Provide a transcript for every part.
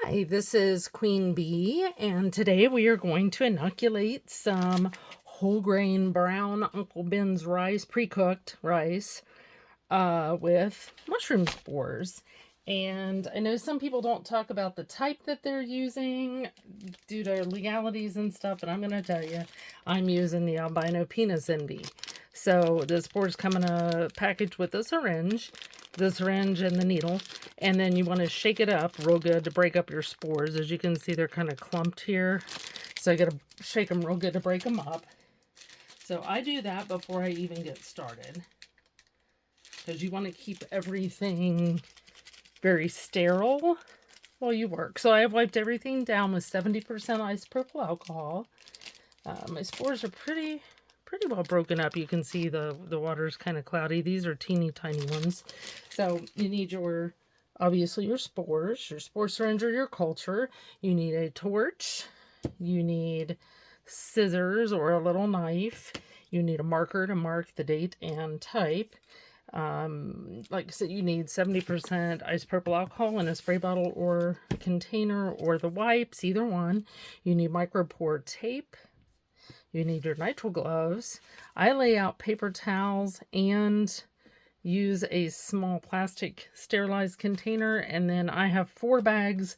Hi, this is Queen Bee, and today we are going to inoculate some whole grain brown Uncle Ben's rice, pre-cooked rice, with mushroom spores. And I know some people don't talk about the type that they're using due to legalities and stuff, but I'm going to tell you, I'm using the albino penis envy. So the spores come in a package with a syringe, and the needle, and then you want to shake it up real good to break up your spores. As you can see, they're kind of clumped here, so I got to shake them real good to break them up. So I do that before I even get started, because you want to keep everything very sterile while you work. So I have wiped everything down with 70% isopropyl alcohol. My spores are pretty well broken up. You can see the water's kind of cloudy. These are teeny tiny ones. So you need obviously your spores, your spore syringe or your culture. You need a torch. You need scissors or a little knife. You need a marker to mark the date and type. Like I said, you need 70% isopropyl alcohol in a spray bottle or container, or the wipes, either one. You need micropore tape. You need your nitrile gloves. I lay out paper towels and use a small plastic sterilized container, and then I have 4 bags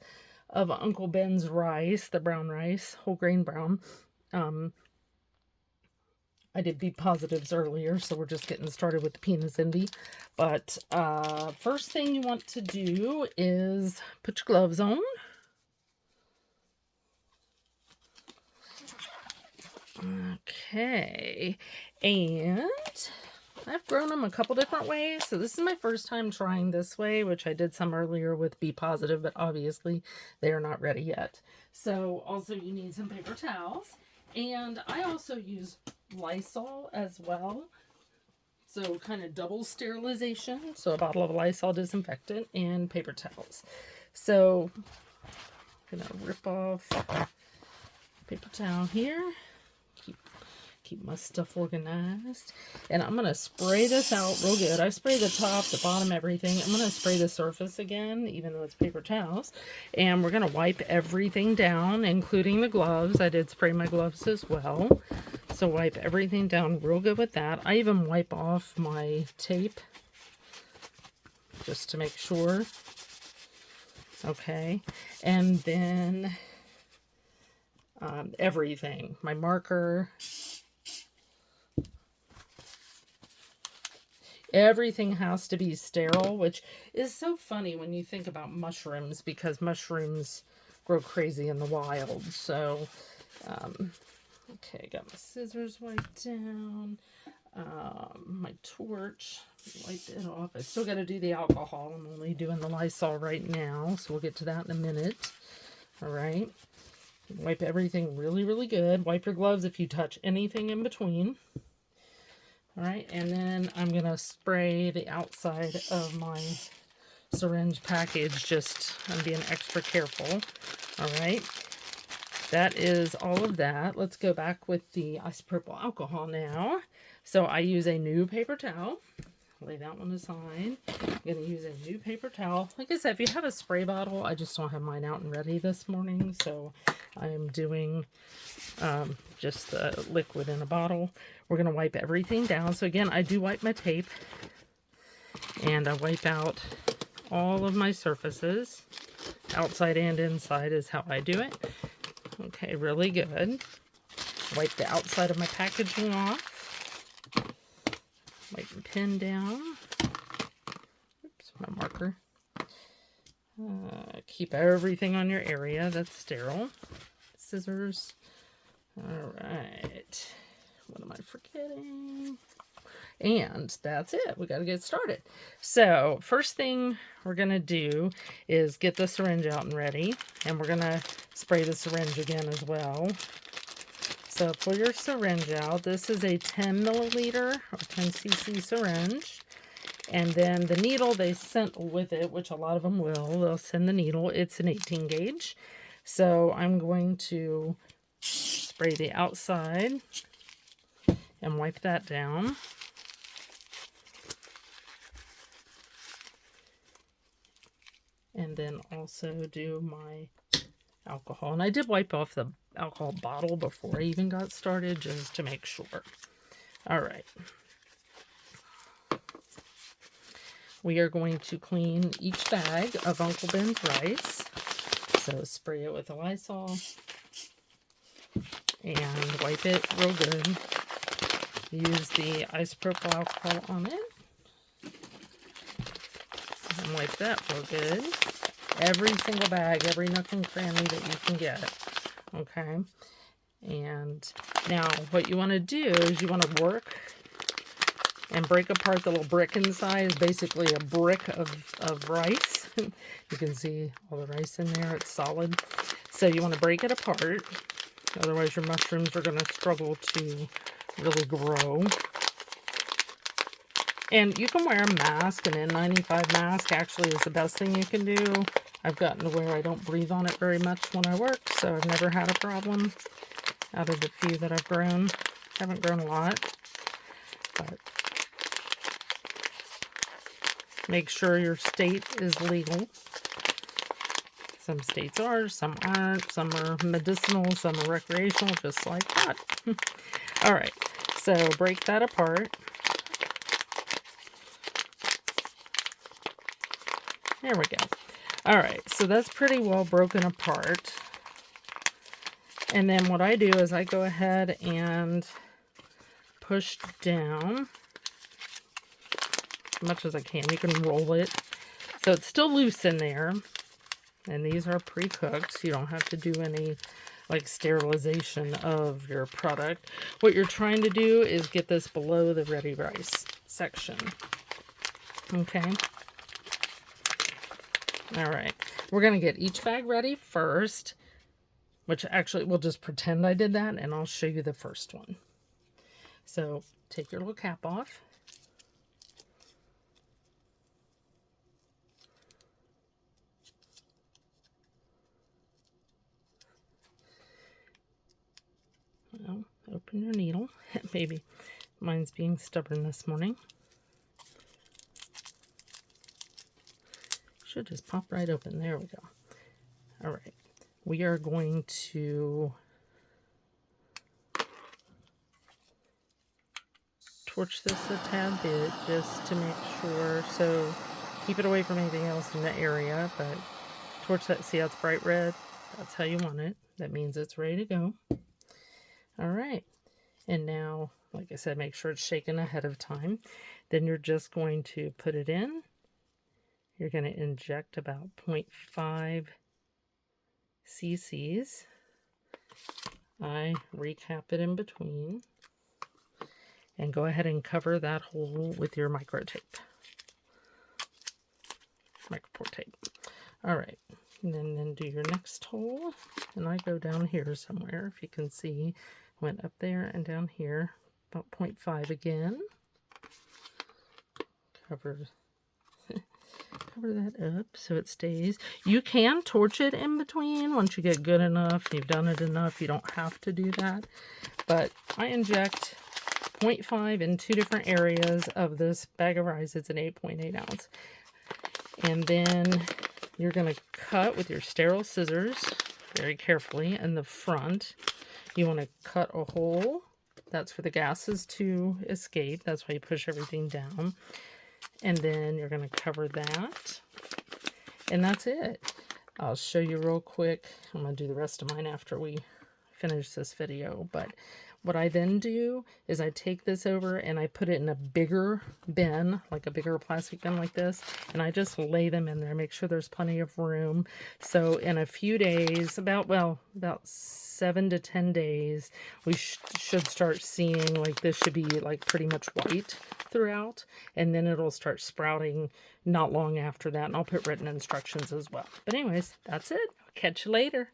of Uncle Ben's rice, the brown rice, whole grain brown. I did B positives earlier, so we're just getting started with the penis envy. But first thing you want to do is put your gloves on. Okay, and I've grown them a couple different ways. So this is my first time trying this way, which I did some earlier with B positive, but obviously they are not ready yet. So also you need some paper towels, and I also use Lysol as well. So kind of double sterilization. So a bottle of Lysol disinfectant and paper towels. So I'm gonna rip off paper towel here. Keep my stuff organized. And I'm going to spray this out real good. I spray the top, the bottom, everything. I'm going to spray the surface again, even though it's paper towels. And we're going to wipe everything down, including the gloves. I did spray my gloves as well. So wipe everything down real good with that. I even wipe off my tape just to make sure. Okay. And then everything. My marker. Everything has to be sterile, which is so funny when you think about mushrooms, because mushrooms grow crazy in the wild. So, okay, got my scissors wiped down. My torch, wiped it off. I still got to do the alcohol. I'm only doing the Lysol right now, so we'll get to that in a minute. All right. Wipe everything really, really good. Wipe your gloves if you touch anything in between. All right, and then I'm going to spray the outside of my syringe package. I'm being extra careful. All right, that is all of that. Let's go back with the isopropyl alcohol now. So I use a new paper towel. Lay that one aside. I'm going to use a new paper towel. Like I said, if you have a spray bottle, I just don't have mine out and ready this morning, so I am doing just the liquid in a bottle. We're going to wipe everything down. So again, I do wipe my tape, and I wipe out all of my surfaces. Outside and inside is how I do it. Okay, really good. Wipe the outside of my packaging off. Wipe the pin down. Oops, my marker. Keep everything on your area that's sterile. Scissors. All right. What am I forgetting? And that's it. We got to get started. So first thing we're going to do is get the syringe out and ready. And we're going to spray the syringe again as well. So pull your syringe out. This is a 10 milliliter or 10 cc syringe. And then the needle they sent with it, which a lot of them will, they'll send the needle. It's an 18 gauge. So I'm going to spray the outside and wipe that down. And then also do my alcohol. And I did wipe off the alcohol bottle before I even got started, just to make sure. All right. We are going to clean each bag of Uncle Ben's rice. So spray it with a Lysol and wipe it real good. Use the isopropyl alcohol on it. And wipe that real good. Every single bag, every nook and cranny that you can get. Okay. And now what you want to do is you want to work and break apart the little brick inside. Is basically a brick of rice. You can see all the rice in there. It's solid. So you want to break it apart. Otherwise your mushrooms are going to struggle to really grow. And you can wear a mask. An N95 mask actually is the best thing you can do. I've gotten to where I don't breathe on it very much when I work, so I've never had a problem out of the few that I've grown. Haven't grown a lot, but make sure your state is legal. Some states are, some aren't, some are medicinal, some are recreational, just like that. All right, so break that apart. There we go. All right, so that's pretty well broken apart. And then what I do is I go ahead and push down as much as I can. You can roll it. So it's still loose in there. And these are pre-cooked, so you don't have to do any like sterilization of your product. What you're trying to do is get this below the ready rice section. Okay. All right. We're going to get each bag ready first, which actually we'll just pretend I did that, and I'll show you the first one. So take your little cap off. Well, open your needle. Maybe mine's being stubborn this morning. Should just pop right open. There we go. All right. We are going to torch this a tad bit just to make sure. So keep it away from anything else in the area, but torch that. See how it's bright red? That's how you want it. That means it's ready to go. All right. And now, like I said, make sure it's shaken ahead of time. Then you're just going to put it in. You're going to inject about 0.5 cc's. I recap it in between. And go ahead and cover that hole with your Micropore tape. All right. And then do your next hole. And I go down here somewhere, if you can see. Went up there and down here. About 0.5 again. Cover that up so it stays. You can torch it in between once you get good enough. You've done it enough. You don't have to do that. But I inject 0.5 in 2 different areas of this bag of rice. It's an 8.8 ounce. And then you're going to cut with your sterile scissors very carefully in the front. You want to cut a hole. That's for the gases to escape. That's why you push everything down. And then you're going to cover that. And that's it. I'll show you real quick. I'm going to do the rest of mine after we finish this video. But what I then do is I take this over and I put it in a bigger bin, like a bigger plastic bin like this. And I just lay them in there, make sure there's plenty of room. So in a few days, about 7 to 10 days, we should start seeing like this should be like pretty much white throughout. And then it'll start sprouting not long after that. And I'll put written instructions as well. But anyways, that's it. I'll catch you later.